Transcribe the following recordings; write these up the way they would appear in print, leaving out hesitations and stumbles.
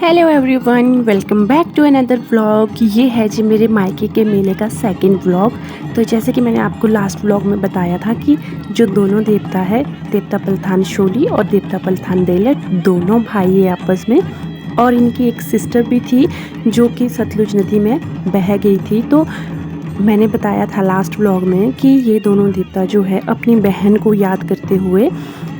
Hello everyone, welcome back to another vlog. ये है जी मेरे मायके के मेले का सेकंड व्लॉग। तो जैसे कि मैंने आपको लास्ट व्लॉग में बताया था कि जो दोनों देवता है, देवता पलथान शोली और देवता पलथान देलट, दोनों भाई है आपस में। और इनकी एक सिस्टर भी थी जो कि सतलुज नदी में बह गई थी। तो मैंने बताया था लास्ट व्लॉग में कि ये दोनों देवता जो है अपनी बहन को याद करते हुए,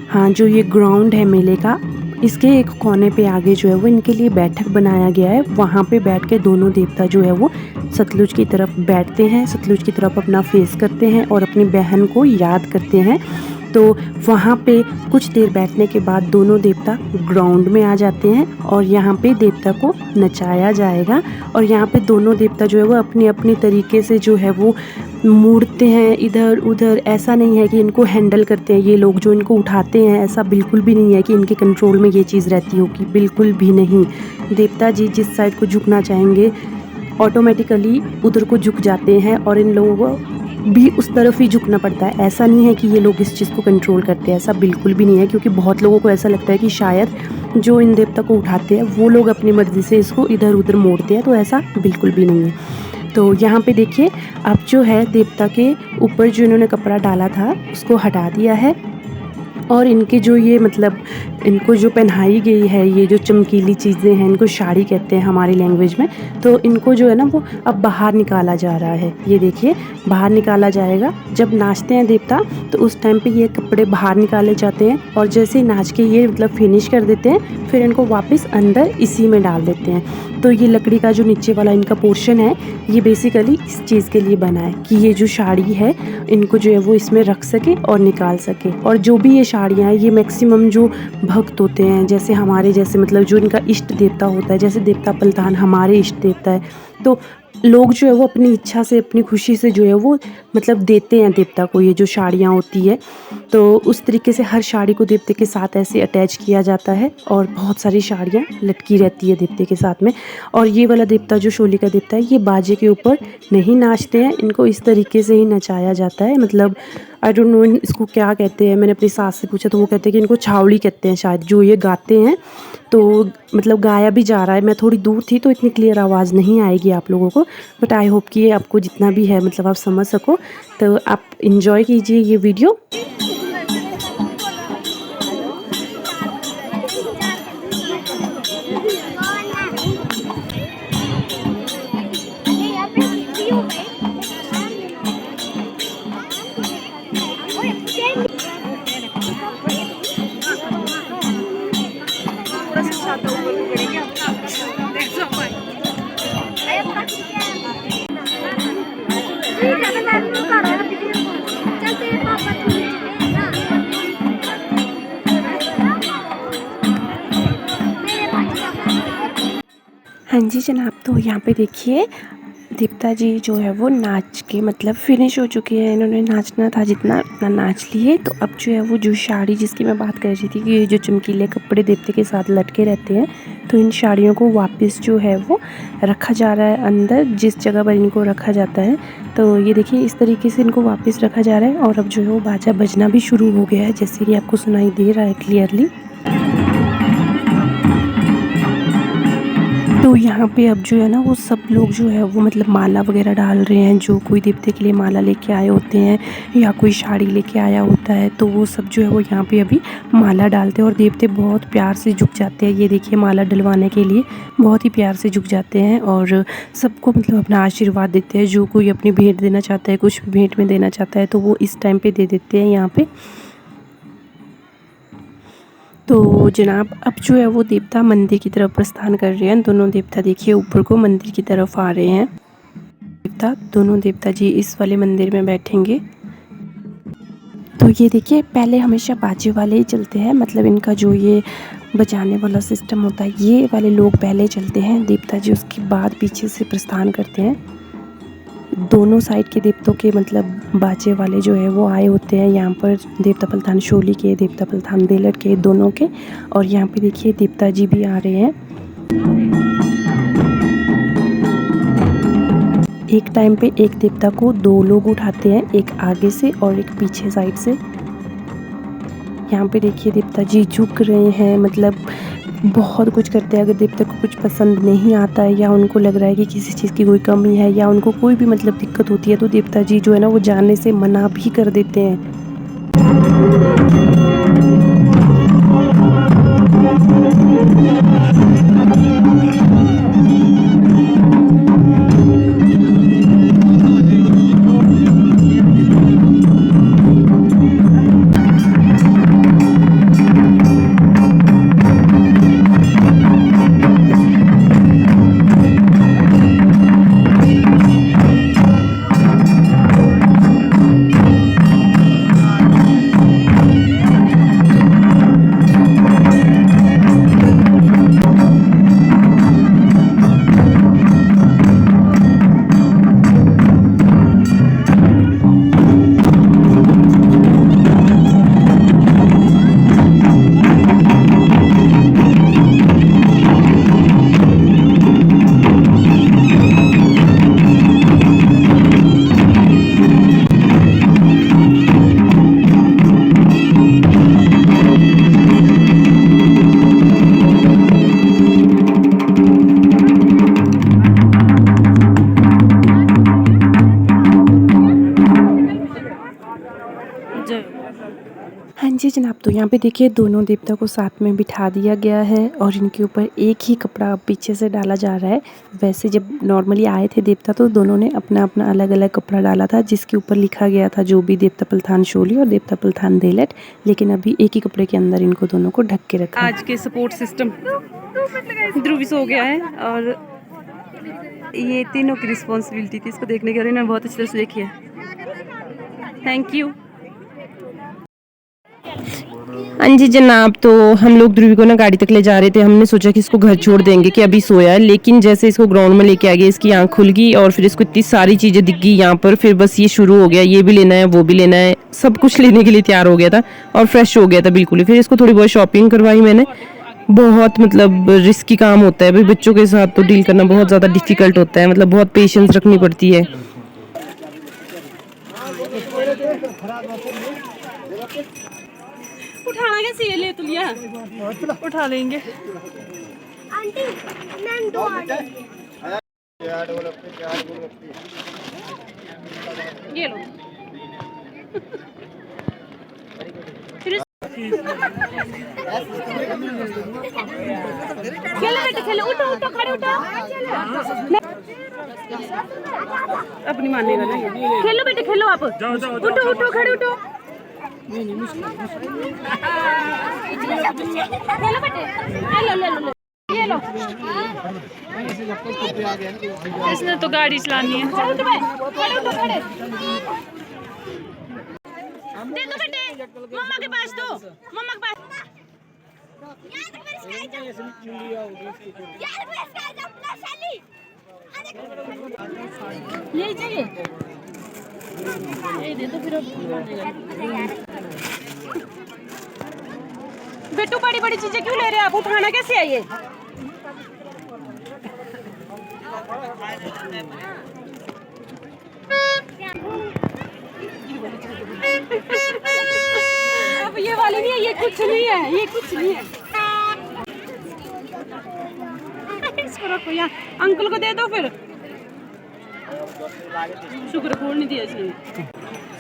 हाँ, जो ये ग्राउंड है मेले का, इसके एक कोने पे आगे जो है वो इनके लिए बैठक बनाया गया है। वहाँ पे बैठ के दोनों देवता जो है वो सतलुज की तरफ बैठते हैं, सतलुज की तरफ अपना फेस करते हैं और अपनी बहन को याद करते हैं। तो वहाँ पे कुछ देर बैठने के बाद दोनों देवता ग्राउंड में आ जाते हैं और यहाँ पे देवता को नचाया जाएगा। और यहाँ पे दोनों देवता जो है वो अपनी अपनी तरीके से जो है वो मुड़ते हैं इधर उधर। ऐसा नहीं है कि इनको हैंडल करते हैं ये लोग जो इनको उठाते हैं, ऐसा बिल्कुल भी नहीं है कि इनके कंट्रोल में ये चीज़ रहती होगी, बिल्कुल भी नहीं। देवता जी जिस साइड को झुकना चाहेंगे ऑटोमेटिकली उधर को झुक जाते हैं और इन लोगों को भी उस तरफ ही झुकना पड़ता है। ऐसा नहीं है कि ये लोग इस चीज़ को कंट्रोल करते हैं, ऐसा बिल्कुल भी नहीं है। क्योंकि बहुत लोगों को ऐसा लगता है कि शायद जो इन देवता को उठाते हैं वो लोग अपनी मर्ज़ी से इसको इधर उधर मोड़ते हैं, तो ऐसा बिल्कुल भी नहीं है। तो यहाँ पे देखिए, अब जो है देवता के ऊपर जो इन्होंने कपड़ा डाला था उसको हटा दिया है और इनके जो ये मतलब इनको जो पहनाई गई है, ये जो चमकीली चीज़ें हैं, इनको साड़ी कहते हैं हमारी लैंग्वेज में। तो इनको जो है ना वो अब बाहर निकाला जा रहा है। ये देखिए बाहर निकाला जाएगा। जब नाचते हैं देवता तो उस टाइम पे ये कपड़े बाहर निकाले जाते हैं और जैसे ही नाच के ये मतलब फिनिश कर देते हैं फिर इनको वापस अंदर इसी में डाल देते हैं। तो ये लकड़ी का जो नीचे वाला इनका पोर्शन है ये बेसिकली इस चीज़ के लिए बना है कि ये जो साड़ी है इनको जो है वो इसमें रख सके और निकाल सके। और जो भी ये साड़ियाँ हैं ये मैक्सिमम जो भक्त होते हैं, जैसे हमारे जैसे मतलब जो इनका इष्ट देवता होता है, जैसे देवता पलथान हमारे इष्ट देवता है, तो लोग जो है वो अपनी इच्छा से अपनी खुशी से जो है वो मतलब देते हैं देवता को ये जो साड़ियाँ होती है। तो उस तरीके से हर साड़ी को देवते के साथ ऐसे अटैच किया जाता है और बहुत सारी साड़ियाँ लटकी रहती है देवते के साथ में। और ये वाला देवता जो शोली का देवता है ये बाजे के ऊपर नहीं नाचते हैं, इनको इस तरीके से ही नचाया जाता है। मतलब आई डोंट नो इसको क्या कहते हैं, मैंने अपनी सास से पूछा तो वो कहते हैं कि इनको छावड़ी कहते हैं शायद, जो ये गाते हैं। तो मतलब गाया भी जा रहा है, मैं थोड़ी दूर थी तो इतनी क्लियर आवाज़ नहीं आएगी आप लोगों को, बट आई होप कि ये आपको जितना भी है मतलब आप समझ सको। तो आप इंजॉय कीजिए ये वीडियो। हाँ जी जनाब, तो यहाँ पे देखिए देवता जी जो है वो नाच के मतलब फिनिश हो चुके हैं। इन्होंने नाचना था जितना उतना नाच लिए। तो अब जो है वो जो साड़ी जिसकी मैं बात कर रही थी कि ये जो चमकीले कपड़े देवते के साथ लटके रहते हैं, तो इन साड़ियों को वापस जो है वो रखा जा रहा है अंदर जिस जगह पर इनको रखा जाता है। तो ये देखिए इस तरीके से इनको वापस रखा जा रहा है और अब जो है वो बाजा बजना भी शुरू हो गया है, जैसे कि आपको सुनाई दे रहा है क्लियरली। तो यहाँ पे अब जो है ना वो सब लोग जो है वो मतलब माला वगैरह डाल रहे हैं। जो कोई देवते के लिए माला लेके आए होते हैं या कोई साड़ी लेके आया होता है तो वो सब जो है वो यहाँ पे अभी माला डालते हैं और देवते बहुत प्यार से झुक जाते हैं। ये देखिए माला डलवाने के लिए बहुत ही प्यार से झुक जाते हैं और सबको मतलब अपना आशीर्वाद देते हैं। जो कोई अपनी भेंट देना चाहता है, कुछ भेंट में देना चाहता है तो वो इस टाइम पर दे देते हैं यहाँ पर। तो जनाब अब जो है वो देवता मंदिर की तरफ प्रस्थान कर रहे हैं। दोनों देवता देखिए ऊपर को मंदिर की तरफ आ रहे हैं। दोनों देवता जी इस वाले मंदिर में बैठेंगे। तो ये देखिए पहले हमेशा बाजे वाले ही चलते हैं, मतलब इनका जो ये बजाने वाला सिस्टम होता है ये वाले लोग पहले चलते हैं देवता जी, उसके बाद पीछे से प्रस्थान करते हैं। दोनों साइड के देवतों के मतलब बाजे वाले जो है वो आए होते हैं यहाँ पर, देवता पलथान शोली के, देवता पलथान देलट के, दोनों के। और यहाँ पे देखिए देवता जी भी आ रहे हैं। एक टाइम पे एक देवता को दो लोग उठाते हैं, एक आगे से और एक पीछे साइड से। यहाँ पे देखिए देवता जी झुक रहे हैं, मतलब बहुत कुछ करते हैं। अगर देवता को कुछ पसंद नहीं आता है या उनको लग रहा है कि किसी चीज़ की कोई कमी है या उनको कोई भी मतलब दिक्कत होती है, तो देवता जी जो है ना वो जाने से मना भी कर देते हैं। हाँ जी जनाब, तो यहाँ पे देखिए दोनों देवता को साथ में बिठा दिया गया है और इनके ऊपर एक ही कपड़ा पीछे से डाला जा रहा है। वैसे जब नॉर्मली आए थे देवता तो दोनों ने अपना अपना अलग अलग कपड़ा डाला था, जिसके ऊपर लिखा गया था जो भी देवता पलथान शोली और देवता पलथान देलट, लेकिन अभी एक ही कपड़े के अंदर इनको दोनों को ढक के रखा। आज के सपोर्ट सिस्टम ध्रुवी सो गया है और ये तीनों की रिस्पॉन्सिबिलिटी थी इसको देखने के लिए। इन्होंने बहुत अच्छी तरह से देखी है। Thank you. हाँ जी जनाब, तो हम लोग ध्रुवी को ना गाड़ी तक ले जा रहे थे। हमने सोचा कि इसको घर छोड़ देंगे कि अभी सोया है, लेकिन जैसे इसको ग्राउंड में लेके आ गए इसकी आंख खुल गई और फिर इसको इतनी सारी चीज़ें दिख गई यहाँ पर। फिर बस ये शुरू हो गया, ये भी लेना है वो भी लेना है, सब कुछ लेने के लिए तैयार हो गया था और फ्रेश हो गया था बिल्कुल ही। फिर इसको थोड़ी बहुत शॉपिंग करवाई मैंने। बहुत मतलब रिस्की काम होता है भाई, बच्चों के साथ तो डील करना बहुत ज़्यादा डिफिकल्ट होता है, मतलब बहुत पेशेंस रखनी पड़ती है। उठाना कैसे ये ले तो लिया उठा लेंगे। आंटी मैं दो ये लो। खेलो बेटे खेलो, उठो उठो खड़े उठो। अपनी मानेगा नहीं। खेलो बेटे खेलो, आप उठो उठो खड़े उठो। खेलो बेटे, ले लो ये लो। इसने तो गाड़ी चलानी है। दे दो बेटे, मम्मा के पास दो, मम्मा के पास। यही चाहिए, ये दे दो फिर। बेटू बड़ी बड़ी चीजें क्यों ले रहे हैं आप, उठाना कैसे है ये? अब ये वाली नहीं है, ये कुछ नहीं है, ये कुछ नहीं है। इसको रखो यहाँ, अंकल को दे दो फिर। शुक्र खोल नहीं दिया इसने।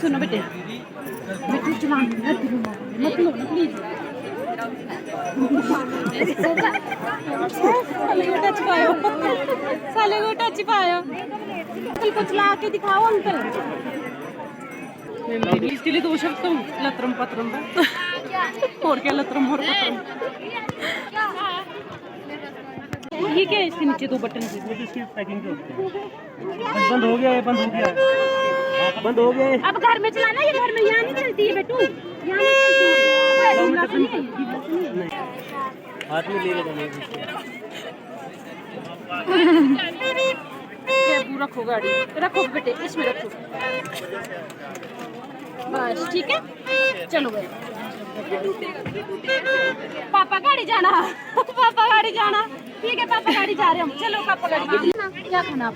सुनो बेटे, बेटे चला मत लो ना प्लीज। साले को टच पायो, साले को टच पायो। अंकल को चला के दिखाओ अंकल। इसके लिए दो शब्द तो लतरम पतरम और क्या लतरम और पतरम। ये क्या है इसके नीचे दो बटन से? इसकी पैकिंग के होते हैं। बंद हो गया है, बंद हो गया है, बंद हो गया है। अब घर में चलाना, ये घर में यहाँ नहीं चलती है बेटू, यहाँ नहीं चलती है। हाथ में ले लेना। रखो गाड़ी, रखो बेटे इसमें रखो बस, ठीक है चलो भाई। पापा गाड़ी जाना, पापा गाड़ी जाना, ठीक है पापा गाड़ी जा रहे हम। चलो पापा गाड़ी। क्या खाना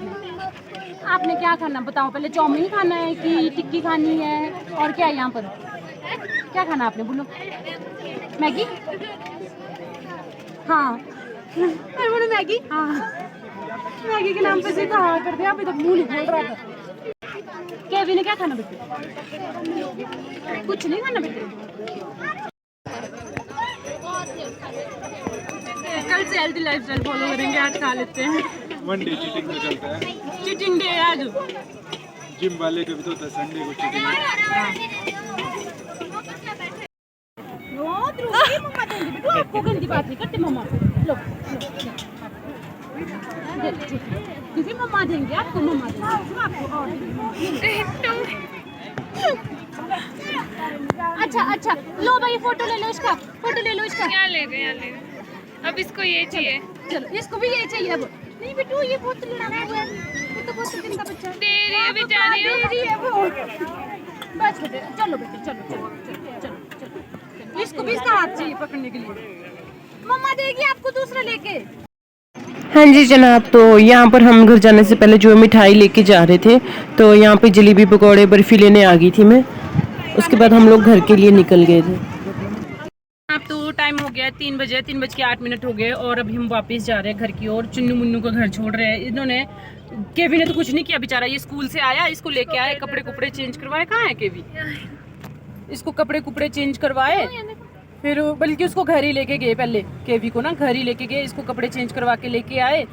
आपने क्या खाना बताओ पहले? चाउमीन खाना है कि टिक्की खानी है और क्या है यहाँ पर? क्या खाना आपने बोलो? मैगी हाँ मैंने मैगी, हाँ मैगी के नाम पे से कहा करते हैं, अभी तक मुंह नहीं खोल रहा था। केवी ने क्या खाना बेटे? कुछ नहीं खाना बेटे। कल से हेल्दी लाइफस्टाइल फॉलो करेंगे, आज खा लेते हैं। वन डे चीटिंग में चलता है, चीटिंग डे है आज। जिम वाले का भी तो होता है संडे को चीटिंग। आपको गंदी बात नहीं करते मम्मा। लो क्योंकि मम्मा देंगे आपको, मम्मा देंगे आपको। अच्छा लो भाई, फोटो ले लो इसका, फोटो ले लो इसका। यहाँ ले गए अब इसको ये चाहिए। चलो इसको भी ये चाहिए अब। नहीं बेटू ये बहुत लड़ाना है, ये तो बहुत दिन का बच्चा है। दे रही है बेचारी, दे रही है वो। बस बेटे चलो बेटे, चलो इसको भी इसका हाथ चाहिए पकड़ने के लिए। मम्मा देगी आपको दूसरा लेके। हाँ जी जनाब, तो यहाँ पर हम घर जाने से पहले जो मिठाई लेके जा रहे थे, तो यहाँ पे जलेबी पकौड़े बर्फी लेने आ गई थी मैं। उसके बाद हम लोग घर के लिए निकल गए थे। अब तो टाइम हो गया 3 बजे, 3:08 हो गए और अभी हम वापस जा रहे हैं घर की ओर। चुन्नू मुन्नू का घर छोड़ रहे हैं। इन्होंने, केवी ने तो कुछ नहीं किया बेचारा, ये स्कूल से आया, इसको लेके आए, कपड़े कुपड़े चेंज करवाए। कहाँ है केवी? इसको कपड़े कुपड़े चेंज करवाए, फिर बल्कि उसको घर ही लेके गए। पहले केवी को ना घर ही लेके गए, इसको कपड़े चेंज करवा के लेके आए।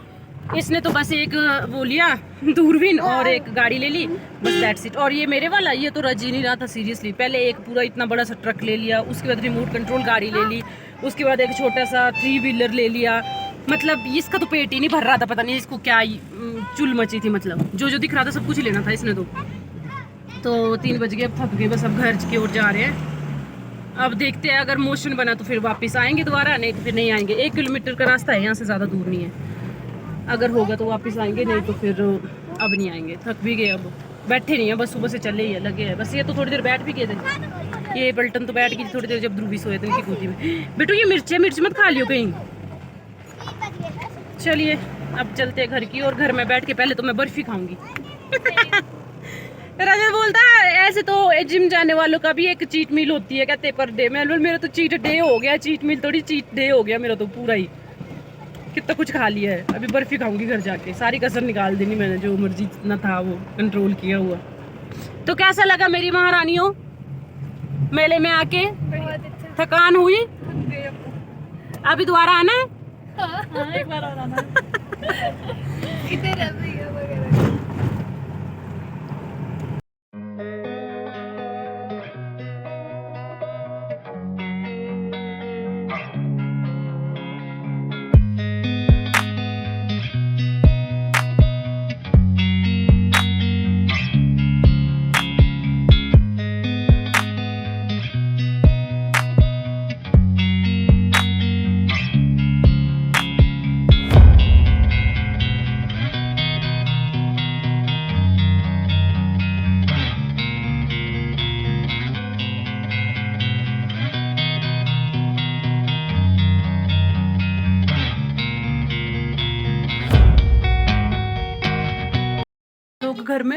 इसने तो बस एक वो लिया दूरबीन और एक गाड़ी ले ली, बस दैट्स इट। और ये मेरे वाला, ये तो रज ही नहीं रहा था सीरियसली। पहले एक पूरा इतना बड़ा सा ट्रक ले लिया, उसके बाद रिमोट कंट्रोल गाड़ी ले ली, उसके बाद एक छोटा सा 3 व्हीलर ले लिया। मतलब इसका तो पेट ही नहीं भर रहा था, पता नहीं इसको क्या चुल मची थी। मतलब जो दिख रहा था सब कुछ लेना था इसने तो 3 बज गए, अब थक गए, बस अब घर की ओर जा रहे हैं। अब देखते हैं, अगर मोशन बना तो फिर वापस आएंगे दोबारा, नहीं तो फिर नहीं आएंगे। 1 किलोमीटर का रास्ता है, यहाँ से ज़्यादा दूर नहीं है। अगर होगा तो वापस आएंगे, नहीं तो फिर अब नहीं आएंगे। थक भी गए, अब बैठे नहीं है, बस सुबह से चले ही है, लगे हैं बस। ये तो थोड़ी देर बैठ भी गए थे, ये पलटन तो बैठ गई थोड़ी देर जब ध्रुवी सोए थे उनकी गोदी में। बेटू ये मिर्च मत खा लियो कहीं। चलिए अब चलते हैं घर की, और घर में बैठ के पहले तो मैं बर्फी खाऊंगी। राजा बोलता है ऐसे तो जिम जाने वालों का भी एक चीट मील होती है, कहते पर डे। मैं मेरा तो चीट डे हो गया, चीट मील थोड़ी चीट डे हो गया मेरा तो पूरा ही। कितना कुछ खा लिया है, अभी बर्फी खाऊंगी घर जाके, सारी कसर निकाल देनी मैंने, जो मर्जी जितना था वो कंट्रोल किया हुआ। तो कैसा लगा मेरी महारानियों मेले में आके? थकान हुई? अभी दोबारा आना है? हाँ, एक बार और आना। इधर अभी वगैरह। घर में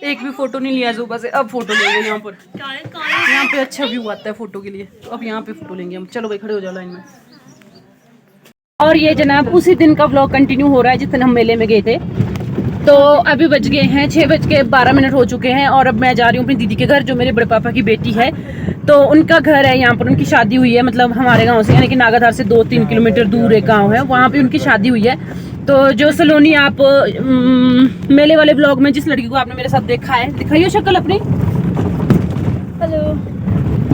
एक भी फोटो नहीं लिया सुबह से, अब फोटो लेंगे यहाँ पर। यहाँ पे अच्छा व्यू आता है फोटो के लिए, तो अब यहाँ पे फोटो लेंगे हम। चलो भाई खड़े हो जाओ लाइन में। और ये जनाब उसी दिन का व्लॉग कंटिन्यू हो रहा है जिस दिन हम मेले में गए थे। तो अभी बज गए हैं 6:12 हो चुके हैं, और अब मैं जा रही हूँ अपनी दीदी के घर, जो मेरे बड़े पापा की बेटी है। तो उनका घर है यहाँ पर, उनकी शादी हुई है, मतलब हमारे गाँव से, यानी कि नागाधार से 2-3 किलोमीटर दूर एक गाँव है, वहाँ पे उनकी शादी हुई है। तो जो सलोनी आप मेले वाले ब्लॉग में जिस लड़की को आपने मेरे साथ देखा है, दिखाइए शक्ल अपनी। हेलो,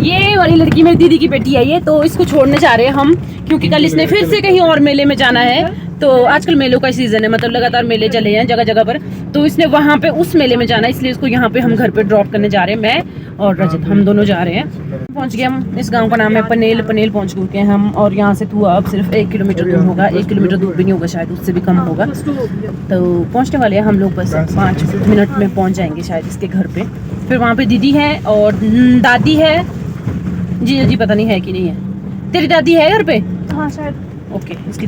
ये वाली लड़की मेरी दीदी की बेटी है ये। तो इसको छोड़ने जा रहे हैं हम, क्योंकि कल इसने फिर से कहीं और मेले में जाना है। तो आजकल मेलों का सीजन है, मतलब लगातार मेले चले हैं जगह जगह पर, तो इसने वहाँ पे उस मेले में जाना है, इसलिए इसको यहाँ पे हम घर पे ड्रॉप करने जा रहे हैं। मैं और रजत हम दोनों जा रहे हैं। पहुँच गए हम, इस गांव का नाम है पनेल पहुँच चुके हैं हम। और यहाँ से तो अब सिर्फ 1 किलोमीटर दूर होगा, 1 किलोमीटर दूर भी नहीं होगा शायद, उससे भी कम होगा। तो पहुँचने वाले हैं हम लोग, बस 5 मिनट में पहुँच जाएंगे शायद इसके घर पे। फिर वहाँ पे दीदी है और दादी है, जी पता नहीं है कि नहीं है। तेरी दादी है घर पे? हाँ शायद। ओके, इसकी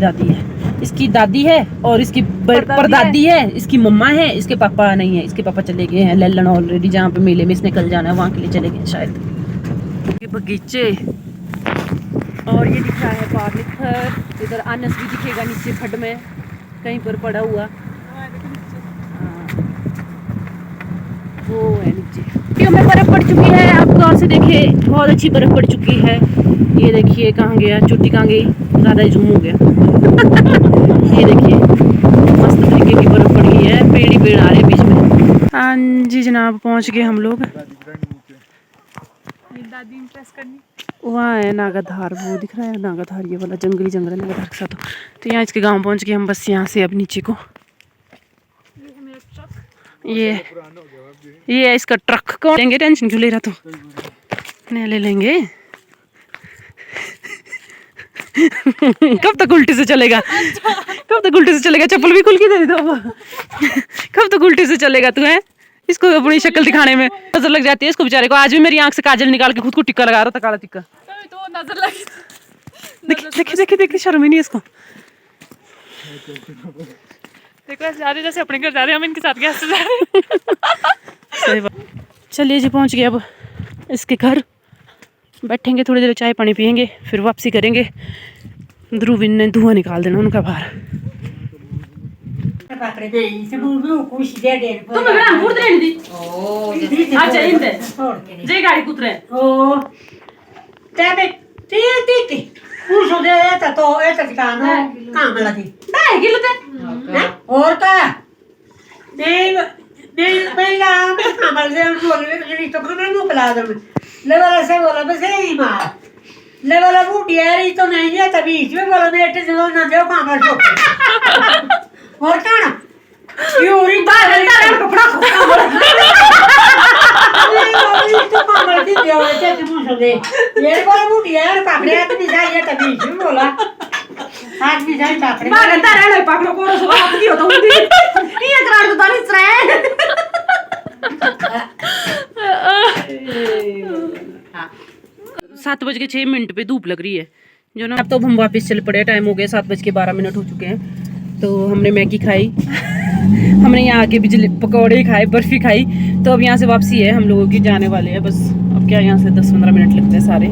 दादी है और इसकी परदादी है, इसकी मम्मा है, इसके पापा नहीं है, इसके पापा चले गए हैं लल्लन ऑलरेडी, जहाँ पे मेले में इसने कल जाना है वहाँ के लिए चले गए शायद। ये बगीचे और ये दिख रहा है पार्लिखर, इधर आनस भी दिखेगा नीचे खड्ड में कहीं पर पड़ा हुआ। हाँ, वो है नीचे में बर्फ पड़ चुकी है। आप गौर से देखे, बहुत अच्छी बर्फ पड़ चुकी है। ये देखिए कहाँ गया, चोटी कहाँ गई, ज़्यादा जूम हो गया। ये देखिए मस्त तरीके की बर्फ पड़ गई है, पेड़ ही पेड़ आ रहे हैं बीच में। हाँ जी जनाब, पहुँच गए हम लोग। दादी इम्प्रेस करनी। वहाँ है नागाधार, वो दिख रहा है नागाधार, ये वाला जंगली जंगल है नागाधार के साथ। तो यहाँ इसके गांव पहुँच गए हम, बस यहाँ से अब नीचे को। ये है मेरा ट्रक। ये है इसका ट्रक। कौन लेंगे, टेंशन क्यों ले रहा तू? नहीं ले लेंगे। कब तक उल्टी से चलेगा, कब तक उल्टी से चलेगा? चप्पल भी खुल के दे दो। कब तक उल्टी से चलेगा तू? है इसको अपनी शक्ल दिखाने में नजर लग जाती है इसको बेचारे को। आज भी मेरी आंख से काजल निकाल के खुद को टिक्का लगा रहा था, काला टिक्का। तो नजर लगी। देखिए देखिए देखिए देखिए, शर्म ही नहीं इसको। देखो ऐसे जा रहे जैसे अपने घर जा रहे हैं, हम इनके साथ कैसे जा रहे हैं। सही बात। चलिए जी, पहुंच गए अब इसके घर। बैठेंगे थोड़ी देर, चाय पानी पियेंगे, फिर वापसी करेंगे। ध्रुविन ने धुआं निकाल देना उनका बाहर। ले वाला बूढ़ी है तो नहीं है, तभी इसमें बोला बेटे से ना जाओ काम कर। और क्या ना यूरी कपड़ा तो काम करती दिया बेटे से मुझे दे ये वाला बूढ़ी है पकड़े तो नहीं चाहिए, तभी इसमें बोला आज भी जाए पकड़े मार अंदर रहने पकड़ो को सो बात की होता हूं ये करार तो तारी सरे। 7:06 पे धूप लग रही है जो ना। अब तो हम वापस चल पड़े, टाइम हो गया 7:12 हो चुके हैं। तो हमने मैगी खाई, हमने यहाँ आके भी पकौड़े खाए, बर्फी खाई। तो अब यहाँ से वापसी है, हम लोगों की जाने वाले हैं बस। अब क्या यहाँ से 10-15 मिनट लगते हैं सारे।